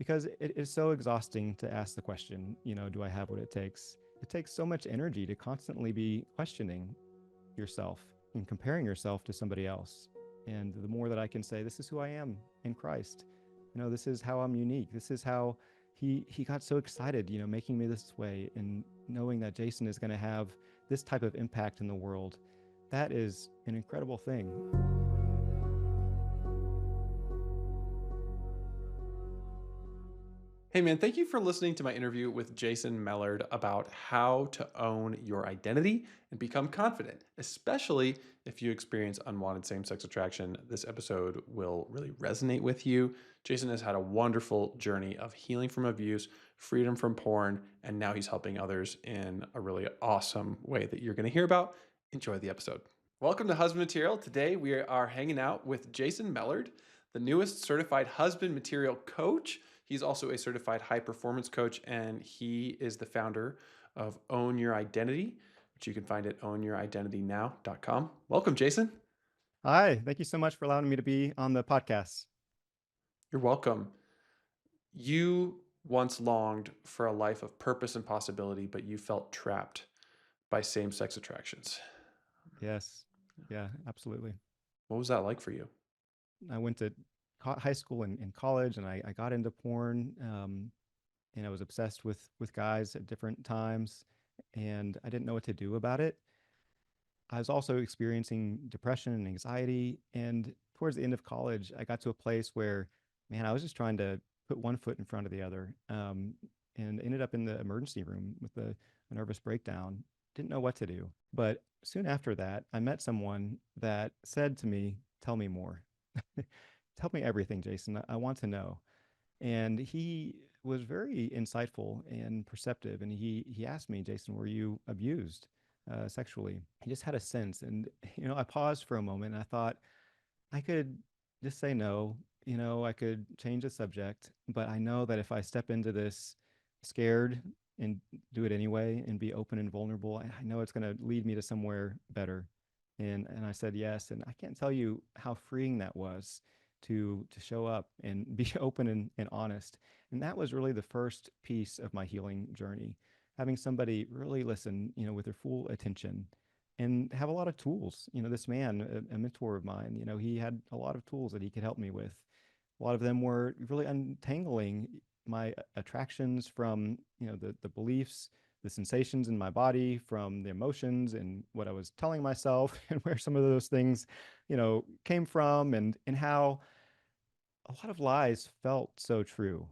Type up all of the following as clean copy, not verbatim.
because it is so exhausting to ask the question, do I have what it takes? It takes so much energy to constantly be questioning yourself and comparing yourself to somebody else. And the more that I can say, this is who I am in Christ, this is how I'm unique. This is how he got so excited, making me this way, and knowing that Jason is going to have this type of impact in the world. That is an incredible thing. Hey man, thank you for listening to my interview with Jason Mellard about how to own your identity and become confident, especially if you experience unwanted same sex attraction. This episode will really resonate with you. Jason has had a wonderful journey of healing from abuse, freedom from porn, and now he's helping others in a really awesome way that you're going to hear about. Enjoy the episode. Welcome to Husband Material. Today we are hanging out with Jason Mellard, the newest certified husband material coach. He's also a certified high performance coach, and he is the founder of Own Your Identity, which you can find at ownyouridentitynow.com. Welcome, Jason. Hi, thank you so much for allowing me to be on the podcast. You're welcome. You once longed for a life of purpose and possibility, but you felt trapped by same sex attractions. Yes. Yeah, absolutely. What was that like for you? I went to high school and college, and I got into porn, and I was obsessed with guys at different times, and I didn't know what to do about it. I was also experiencing depression and anxiety, and towards the end of college, I got to a place where, man, I was just trying to put one foot in front of the other, and ended up in the emergency room with a nervous breakdown. Didn't know what to do. But soon after that, I met someone that said to me, "Tell me more. Tell me everything, Jason. I want to know." And he was very insightful and perceptive. And he asked me, "Jason, were you abused sexually?" He just had a sense. And, I paused for a moment, and I thought I could just say no. I could change the subject, but I know that if I step into this scared and do it anyway and be open and vulnerable, I know it's going to lead me to somewhere better. And I said yes. And I can't tell you how freeing that was to show up and be open and honest. And that was really the first piece of my healing journey. Having somebody really listen, with their full attention and have a lot of tools. This man, a mentor of mine, he had a lot of tools that he could help me with. A lot of them were really untangling my attractions from, the beliefs, the sensations in my body, from the emotions and what I was telling myself, and where some of those things, came from, and how a lot of lies felt so true.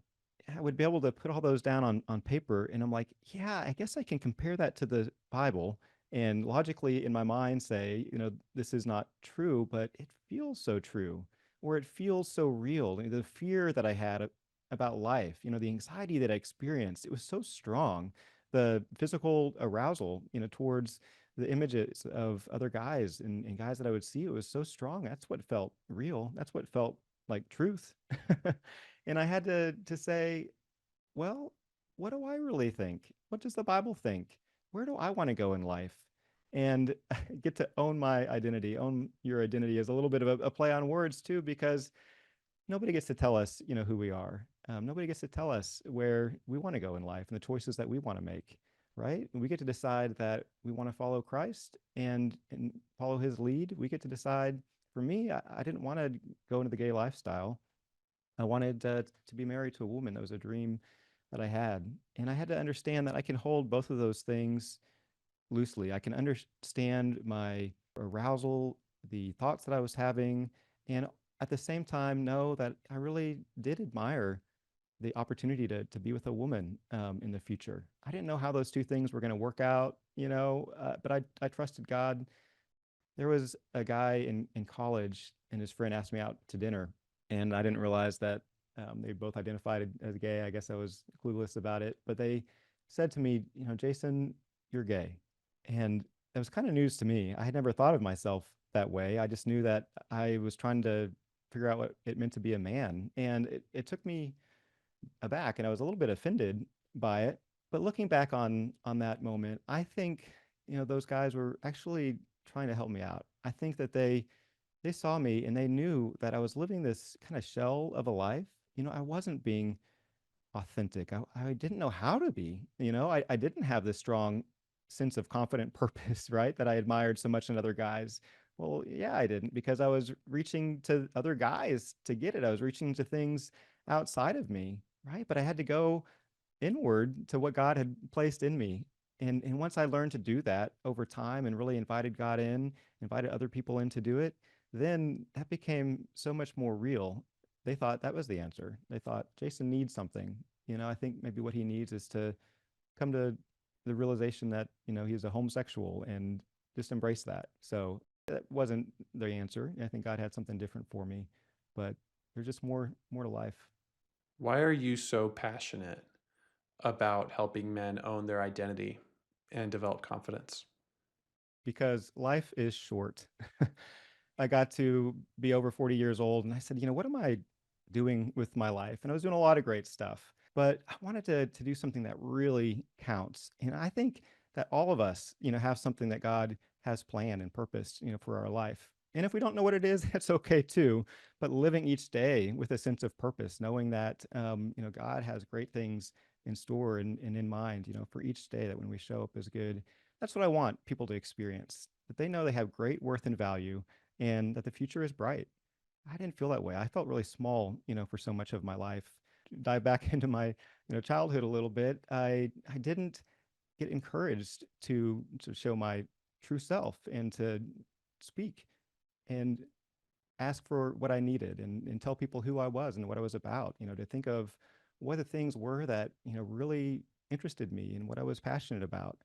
I would be able to put all those down on paper, and I'm like, yeah, I guess I can compare that to the Bible and logically in my mind say, this is not true, but it feels so true, or it feels so real. The fear that I had about life, the anxiety that I experienced, it was so strong. The physical arousal, towards the images of other guys and guys that I would see, it was so strong. That's what felt real. That's what felt like truth. And I had to say, well, what do I really think? What does the Bible think? Where do I want to go in life? And get to own my identity. Own your identity is a little bit of a play on words too, because nobody gets to tell us, who we are. Nobody gets to tell us where we want to go in life and the choices that we want to make, right? We get to decide that we want to follow Christ and follow his lead. We get to decide. For me, I didn't want to go into the gay lifestyle. I wanted to be married to a woman. That was a dream that I had. And I had to understand that I can hold both of those things loosely. I can understand my arousal, the thoughts that I was having, and at the same time know that I really did admire the opportunity to be with a woman in the future. I didn't know how those two things were going to work out, but I trusted God. There was a guy in college, and his friend asked me out to dinner, and I didn't realize that they both identified as gay. I guess I was clueless about it, but they said to me, "Jason, you're gay," and that was kind of news to me. I had never thought of myself that way. I just knew that I was trying to figure out what it meant to be a man, and it took me aback, and I was a little bit offended by it. But looking back on that moment, I think those guys were actually trying to help me out. I think that they saw me and they knew that I was living this kind of shell of a life. I wasn't being authentic. I didn't know how to be, I didn't have this strong sense of confident purpose, right? That I admired so much in other guys. Well, yeah, I didn't because I was reaching to other guys to get it. I was reaching to things outside of me, right? But I had to go inward to what God had placed in me. And once I learned to do that over time and really invited God in, invited other people in to do it, then that became so much more real. They thought that was the answer. They thought Jason needs something. I think maybe what he needs is to come to the realization that, he's a homosexual and just embrace that. So that wasn't the answer. I think God had something different for me, but there's just more to life. Why are you so passionate about helping men own their identity and develop confidence? Because life is short. I got to be over 40 years old and I said, what am I doing with my life? And I was doing a lot of great stuff, but I wanted to do something that really counts. And I think that all of us, have something that God has planned and purposed, for our life. And if we don't know what it is, that's okay too. But living each day with a sense of purpose, knowing that, God has great things in store and in mind, for each day that when we show up is good. That's what I want people to experience, that they know they have great worth and value and that the future is bright. I didn't feel that way. I felt really small, for so much of my life. Dive back into my, childhood a little bit. I didn't get encouraged to show my true self and to speak and ask for what I needed and tell people who I was and what I was about, to think of what the things were that, really interested me and what I was passionate about.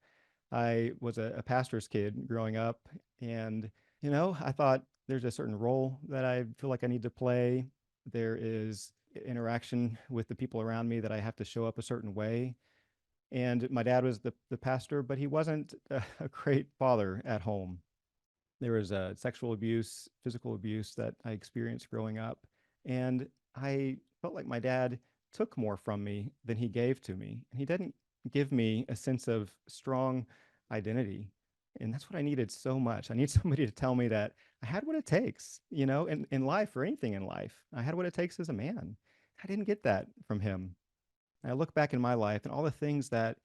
I was a pastor's kid growing up, and I thought there's a certain role that I feel like I need to play. There is interaction with the people around me that I have to show up a certain way. And my dad was the pastor, but he wasn't a great father at home. There was sexual abuse, physical abuse that I experienced growing up. And I felt like my dad took more from me than he gave to me. And he didn't give me a sense of strong identity. And that's what I needed so much. I need somebody to tell me that I had what it takes, in life or anything in life. I had what it takes as a man. I didn't get that from him. And I look back in my life and all the things that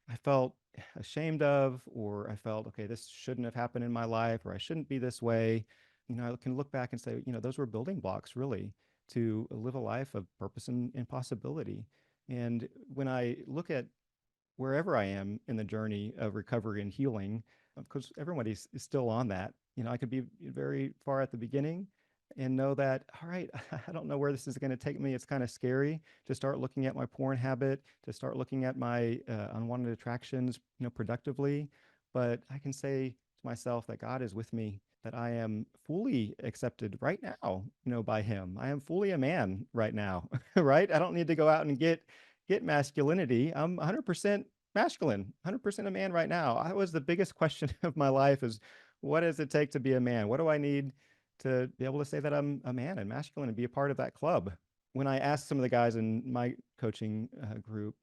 I felt ashamed of, or I felt, okay, this shouldn't have happened in my life, or I shouldn't be this way. I can look back and say, those were building blocks really to live a life of purpose and possibility. And when I look at wherever I am in the journey of recovery and healing, because everybody is still on that. I could be very far at the beginning and know that, all right, I don't know where this is going to take me. It's kind of scary to start looking at my porn habit, to start looking at my unwanted attractions, productively. But I can say to myself that God is with me, that I am fully accepted right now, by Him. I am fully a man right now, right? I don't need to go out and get masculinity. I'm 100% masculine, 100% a man right now. That was the biggest question of my life is what does it take to be a man? What do I need to be able to say that I'm a man and masculine and be a part of that club? When I asked some of the guys in my coaching group,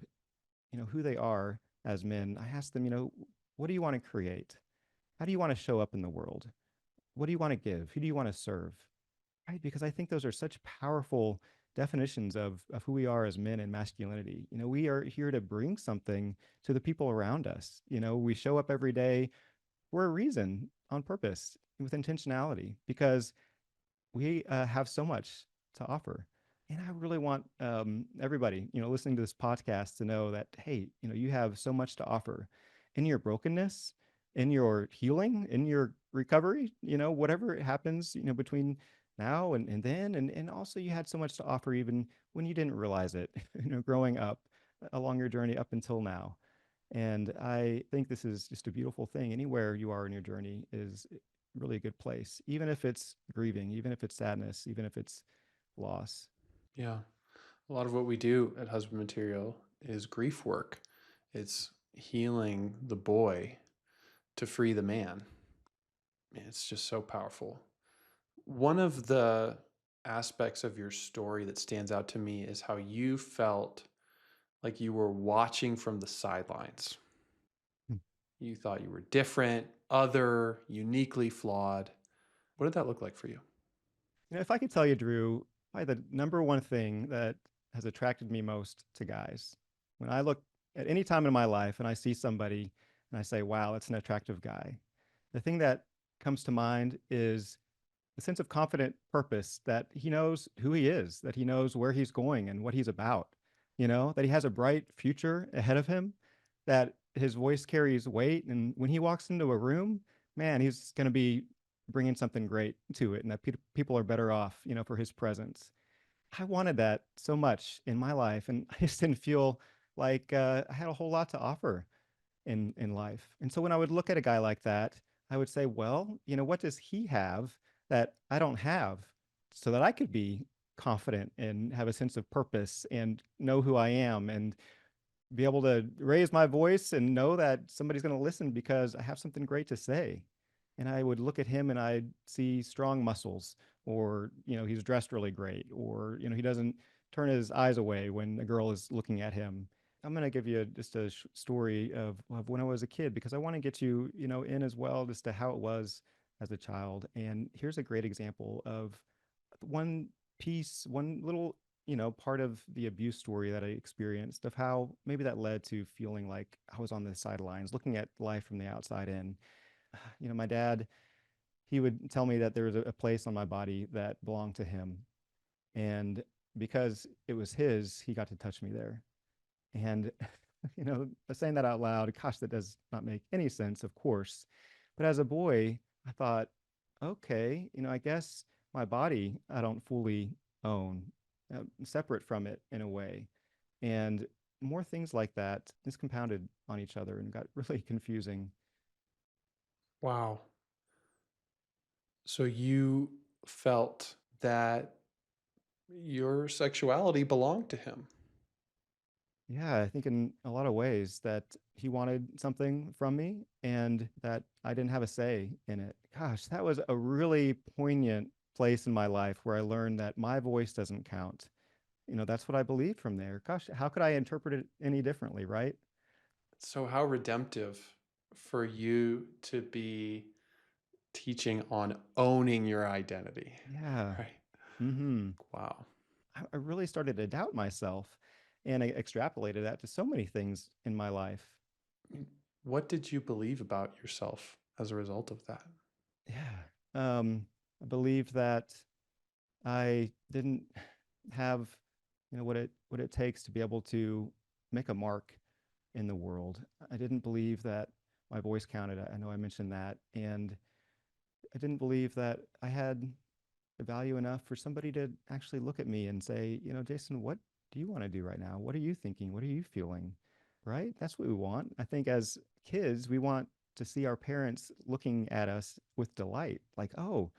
who they are as men, I asked them, what do you want to create? How do you want to show up in the world? What do you want to give? Who do you want to serve? Right? Because I think those are such powerful definitions of who we are as men and masculinity. We are here to bring something to the people around us. We show up every day for a reason, on purpose, with intentionality, because we have so much to offer. And I really want everybody, listening to this podcast to know that, hey, you have so much to offer in your brokenness, in your healing, in your recovery, whatever happens, between now and then. And also you had so much to offer even when you didn't realize it, growing up along your journey up until now. And I think this is just a beautiful thing. Anywhere you are in your journey is really a good place, even if it's grieving, even if it's sadness, even if it's loss. Yeah. A lot of what we do at Husband Material is grief work. It's healing the boy to free the man. It's just so powerful. One of the aspects of your story that stands out to me is how you felt like you were watching from the sidelines. Hmm. You thought you were different, other, uniquely flawed. What did that look like for you? If I could tell you, Drew, probably the number one thing that has attracted me most to guys. When I look at any time in my life and I see somebody and I say, wow, that's an attractive guy, the thing that comes to mind is a sense of confident purpose that he knows who he is, that he knows where he's going and what he's about, that he has a bright future ahead of him, that his voice carries weight. And when he walks into a room, man, he's going to be bringing something great to it and that people are better off, for his presence. I wanted that so much in my life. And I just didn't feel like I had a whole lot to offer in life. And so when I would look at a guy like that, I would say, well, what does he have that I don't have so that I could be confident and have a sense of purpose and know who I am and be able to raise my voice and know that somebody's going to listen because I have something great to say. And I would look at him and I'd see strong muscles, or, he's dressed really great, or, he doesn't turn his eyes away when a girl is looking at him. I'm going to give you just a story of when I was a kid because I want to get you, in as well, just to how it was as a child. And here's a great example of one piece, one little, part of the abuse story that I experienced, of how maybe that led to feeling like I was on the sidelines, looking at life from the outside in. My dad, he would tell me that there was a place on my body that belonged to him. And because it was his, he got to touch me there. And, saying that out loud, gosh, that does not make any sense, of course. But as a boy, I thought, okay, I guess my body I don't fully own, separate from it in a way. And more things like that is compounded on each other and got really confusing. Wow. So you felt that your sexuality belonged to him. Yeah, I think in a lot of ways that he wanted something from me and that I didn't have a say in it. Gosh, that was a really poignant place in my life where I learned that my voice doesn't count. That's what I believed from there. Gosh, how could I interpret it any differently, right? So, how redemptive for you to be teaching on owning your identity, Yeah. right? Mm-hmm. Wow. I really started to doubt myself and I extrapolated that to so many things in my life. I mean, what did you believe about yourself as a result of that? Yeah. I believe that I didn't have, what it takes to be able to make a mark in the world. I didn't believe that my voice counted. I know I mentioned that, and I didn't believe that I had value enough for somebody to actually look at me and say, Jason, what do you want to do right now? What are you thinking? What are you feeling? Right? That's what we want. I think as kids, we want to see our parents looking at us with delight, like, oh,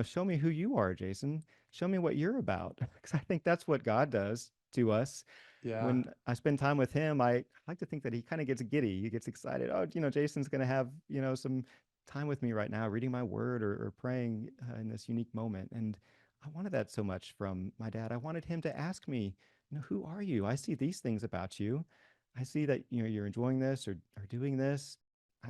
show me who you are, Jason. Show me what you're about. Because I think that's what God does to us. Yeah. When I spend time with him, I like to think that he kind of gets giddy. He gets excited. Oh, Jason's going to have, some time with me right now, reading my word or praying in this unique moment. And I wanted that so much from my dad. I wanted him to ask me, who are you? I see these things about you. I see that, you're enjoying this or doing this.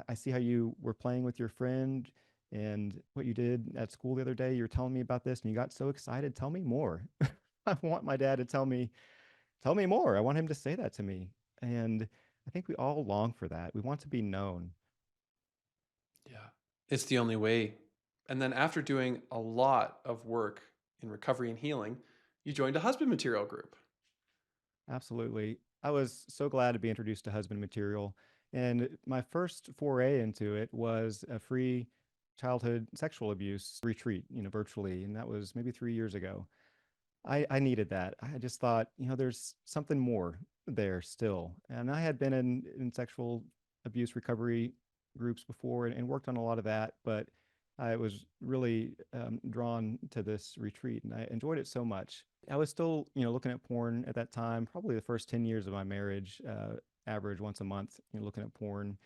I see how you were playing with your friend and what you did at school the other day. You were telling me about this and you got so excited. Tell me more. I want my dad to tell me more. I want him to say that to me. And I think we all long for that. We want to be known. Yeah. It's the only way. And then, after doing a lot of work in recovery and healing, you joined a husband material group. Absolutely. I was so glad to be introduced to husband material. And my first foray into it was a free childhood sexual abuse retreat, virtually. And that was maybe 3 years ago. I needed that. I just thought, there's something more there still. And I had been in sexual abuse recovery groups before and worked on a lot of that, but I was really drawn to this retreat and I enjoyed it so much. I was still, looking at porn at that time, probably the first 10 years of my marriage, average once a month, looking at porn.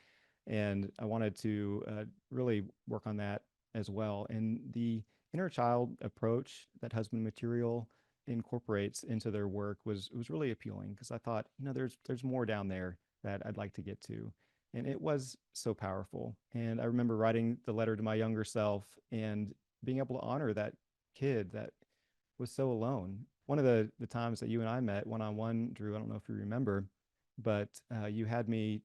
And I wanted to really work on that as well. And the inner child approach that husband material incorporates into their work was really appealing because I thought, there's more down there that I'd like to get to. And it was so powerful. And I remember writing the letter to my younger self and being able to honor that kid that was so alone. one of the times that you and I met one on one, Drew, I don't know if you remember, but you had me,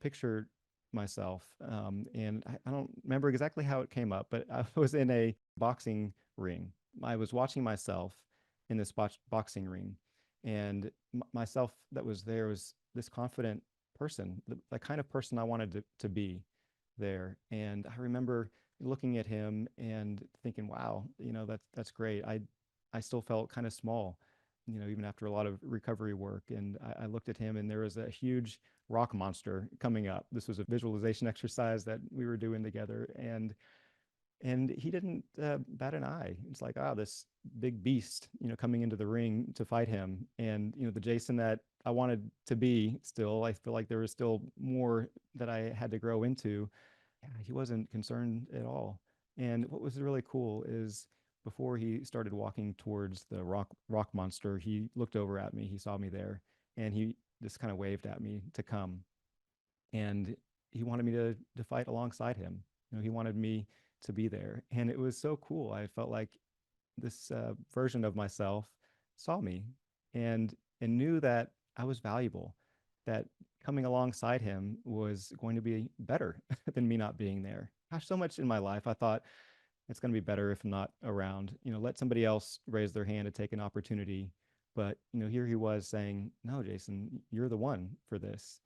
picture myself, and I don't remember exactly how it came up, but I was in a boxing ring. I was watching myself in this boxing ring, and myself that was there was this confident person, the kind of person I wanted to be there. And I remember looking at him and thinking, wow, that's great. I still felt kind of small, even after a lot of recovery work. And I looked at him and there was a huge rock monster coming up. This was a visualization exercise that we were doing together. And he didn't bat an eye. It's like, this big beast, coming into the ring to fight him. And, the Jason that I wanted to be still, I feel like there was still more that I had to grow into. Yeah, he wasn't concerned at all. And what was really cool is before he started walking towards the rock monster, he looked over at me. He saw me there, and he just kind of waved at me to come. And he wanted me to fight alongside him. He wanted me to be there, and it was so cool. I felt like this version of myself saw me and knew that I was valuable, that coming alongside him was going to be better than me not being there. Gosh, so much in my life I thought it's going to be better if I'm not around. Let somebody else raise their hand to take an opportunity. But here he was saying, "No, Jason, you're the one for this."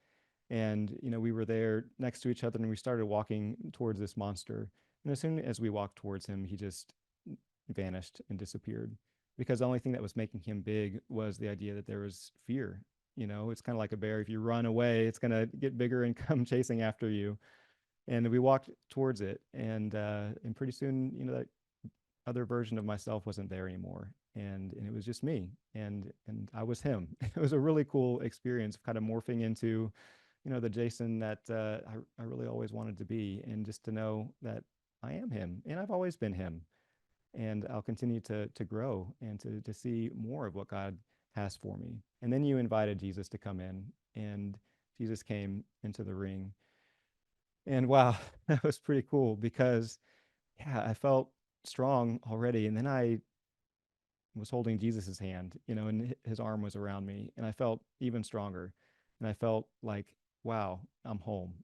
And we were there next to each other, and we started walking towards this monster. And as soon as we walked towards him, he just vanished and disappeared, because the only thing that was making him big was the idea that there was fear. It's kind of like a bear. If you run away, it's going to get bigger and come chasing after you. And we walked towards it, and pretty soon, that other version of myself wasn't there anymore, and it was just me, and I was him. It was a really cool experience, kind of morphing into, the Jason that I really always wanted to be, and just to know that I am him, and I've always been him, and I'll continue to grow and to see more of what God has for me. And then you invited Jesus to come in, and Jesus came into the ring. And wow, that was pretty cool because, yeah, I felt strong already. And then I was holding Jesus's hand, and his arm was around me, and I felt even stronger. And I felt like, wow, I'm home.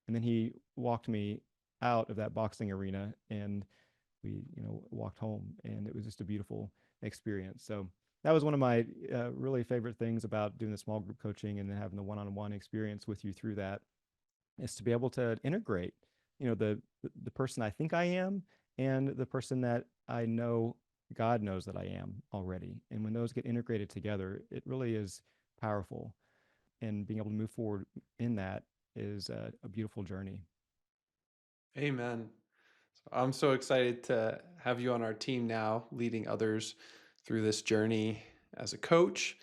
And then he walked me out of that boxing arena, and we, walked home, and it was just a beautiful experience. So that was one of my really favorite things about doing the small group coaching and then having the one-on-one experience with you through that, is to be able to integrate, the person I think I am and the person that I know God knows that I am already. And when those get integrated together, it really is powerful. And being able to move forward in that is a beautiful journey. Amen. So I'm so excited to have you on our team now, leading others through this journey as a coach.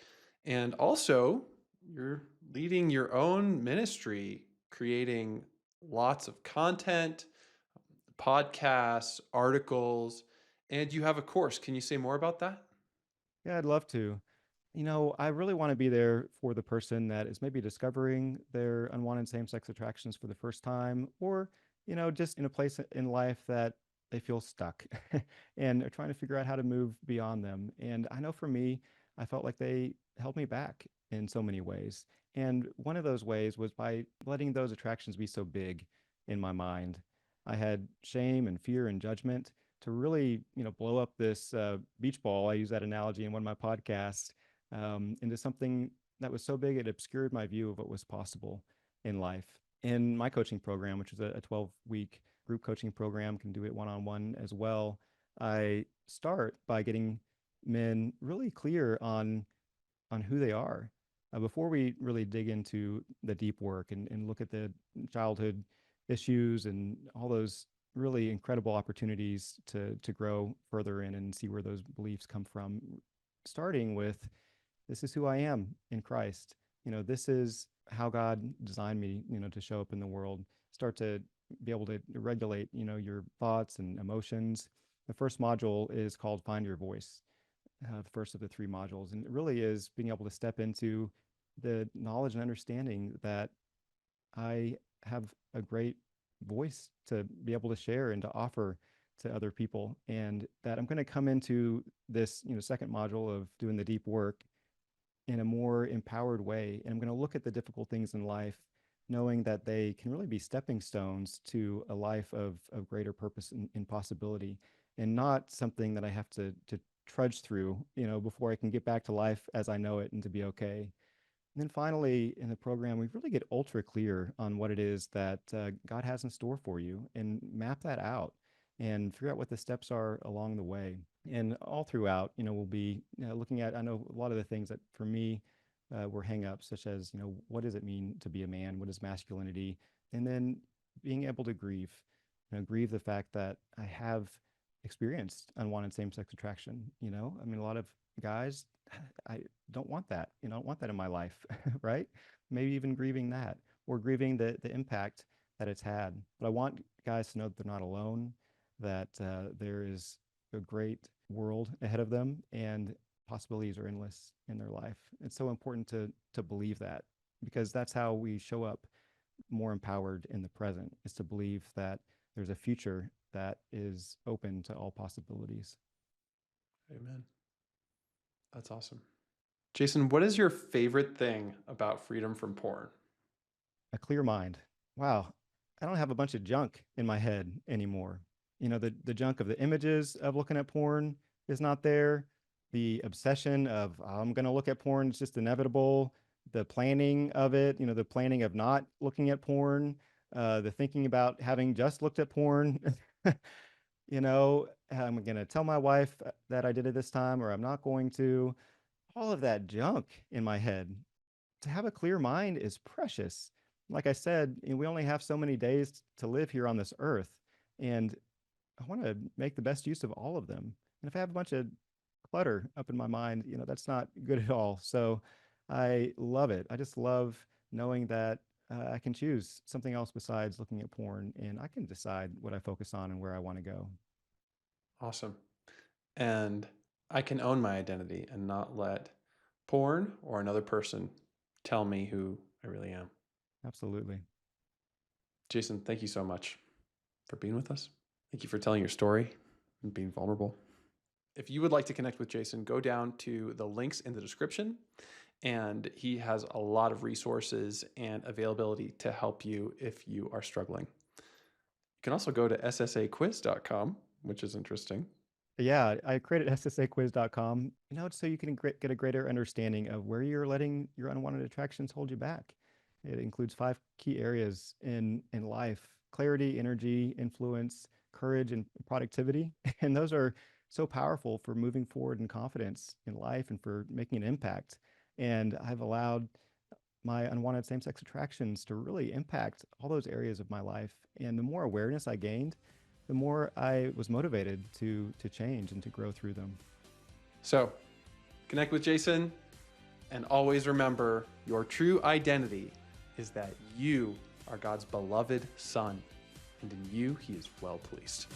And also, you're leading your own ministry, creating lots of content, podcasts, articles, and you have a course. Can you say more about that? Yeah, I'd love to. I really want to be there for the person that is maybe discovering their unwanted same sex attractions for the first time, or, just in a place in life that they feel stuck and are trying to figure out how to move beyond them. And I know for me, I felt like they held me back in so many ways. And one of those ways was by letting those attractions be so big in my mind. I had shame and fear and judgment to really, blow up this beach ball. I use that analogy in one of my podcasts, into something that was so big it obscured my view of what was possible in life. In my coaching program, which is a 12-week group coaching program, can do it one-on-one as well. I start by getting men really clear on who they are, before we really dig into the deep work and look at the childhood issues and all those really incredible opportunities to grow further in and see where those beliefs come from, starting with, this is who I am in Christ. This is how God designed me, to show up in the world. Start to be able to regulate, your thoughts and emotions. The first module is called Find Your Voice, the first of the three modules. And it really is being able to step into the knowledge and understanding that I have a great voice to be able to share and to offer to other people, and that I'm going to come into this, second module of doing the deep work in a more empowered way. And I'm going to look at the difficult things in life, knowing that they can really be stepping stones to a life of greater purpose and possibility, and not something that I have to trudge through, before I can get back to life as I know it and to be okay. And then finally, in the program, we really get ultra clear on what it is that God has in store for you and map that out and figure out what the steps are along the way. And all throughout, we'll be looking at, I know a lot of the things that for me were hangups, such as, what does it mean to be a man? What is masculinity? And then being able to grieve, grieve the fact that I have experienced unwanted same-sex attraction. I mean, a lot of guys, I don't want that. I don't want that in my life, right? Maybe even grieving that, or grieving the impact that it's had. But I want guys to know that they're not alone, that there is a great world ahead of them, and possibilities are endless in their life. It's so important to believe that, because that's how we show up more empowered in the present, is to believe that there's a future that is open to all possibilities. Amen. That's awesome. Jason, what is your favorite thing about freedom from porn? A clear mind. Wow, I don't have a bunch of junk in my head anymore. The junk of the images of looking at porn is not there. The obsession of I'm going to look at porn is just inevitable. The planning of it, the planning of not looking at porn, the thinking about having just looked at porn. I'm going to tell my wife that I did it this time, or I'm not going to. All of that junk in my head. To have a clear mind is precious. Like I said, we only have so many days to live here on this earth, and I want to make the best use of all of them. And if I have a bunch of clutter up in my mind, that's not good at all. So I love it. I just love knowing that I can choose something else besides looking at porn, and I can decide what I focus on and where I want to go. Awesome. And I can own my identity and not let porn or another person tell me who I really am. Absolutely. Jason, thank you so much for being with us. Thank you for telling your story and being vulnerable. If you would like to connect with Jason, go down to the links in the description, and he has a lot of resources and availability to help you if you are struggling. You can also go to ssaquiz.com, which is interesting. Yeah, I created ssaquiz.com, so you can get a greater understanding of where you're letting your unwanted attractions hold you back. It includes 5 key areas in life: clarity, energy, influence, courage, and productivity. And those are so powerful for moving forward in confidence in life and for making an impact. And I've allowed my unwanted same-sex attractions to really impact all those areas of my life. And the more awareness I gained, the more I was motivated to change and to grow through them. So connect with Jason, and always remember, your true identity is that you are God's beloved son, and in you he is well pleased.